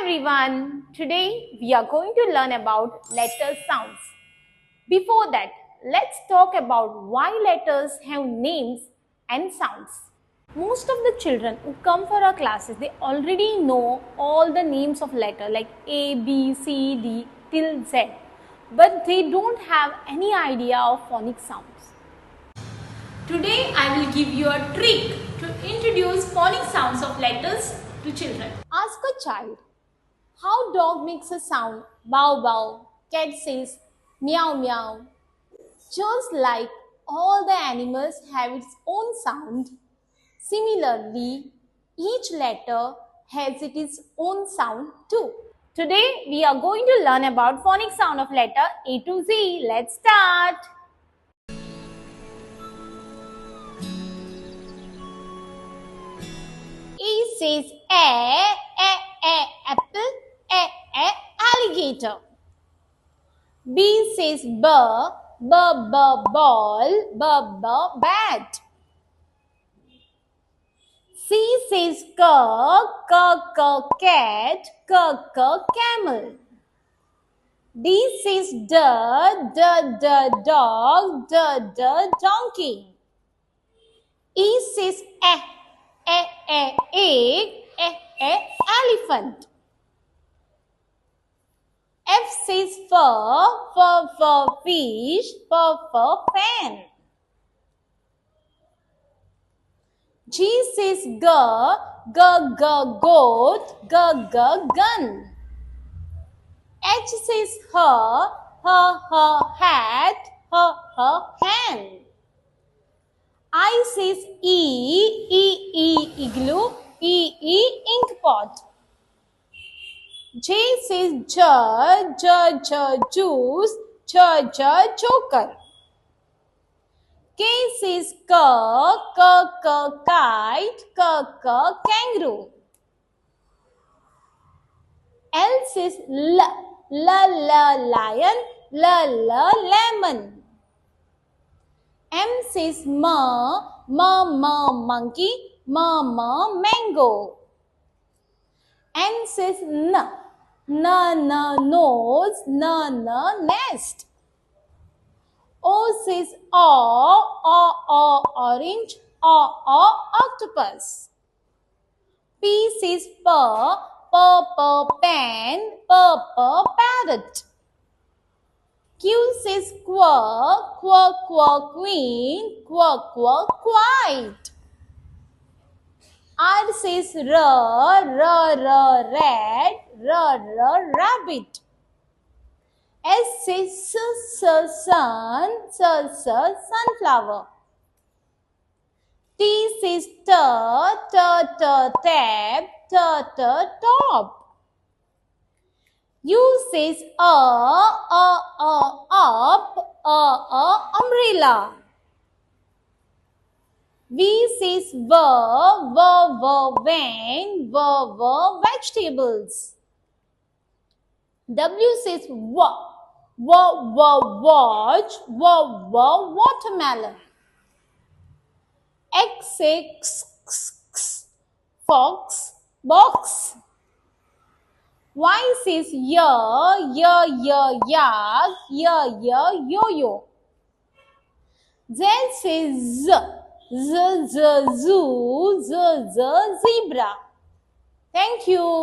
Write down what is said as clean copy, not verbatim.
everyone, today we are going to learn about letter sounds. Before that, let's talk about why letters have names and sounds. Most of the children who come for our classes, they already know all the names of letters like A, B, C, D till Z. But they don't have any idea of phonic sounds. Today I will give you a trick to introduce phonic sounds of letters to children. Ask a child, how dog makes a sound, bow bow, cat says meow meow. Just like all the animals have its own sound, similarly, each letter has its own sound too. Today we are going to learn about phonic sound of letter A to Z. Let's start. E says a, apple, a, alligator. B says b, ball, b, bat. C says k, cat, camel. D says d, dog, donkey. E says egg, elephant. F says fur, fish, fan. G says goat, gun. H says her hat, hand. I says igloo, ink pot. J says juice, joker. K says kite, kangaroo. L says lion, lemon. M says monkey, mango. N says nose, nest. O says orange, octopus. P says pen, parrot. Q says queen, quiet. R says red, rabbit. S says sunflower. T says top. U says umbrella. V says vegetables. W says watch, watermelon. X says fox, box. Y says yak, yo-yo. Z says zoo, zebra. Thank you.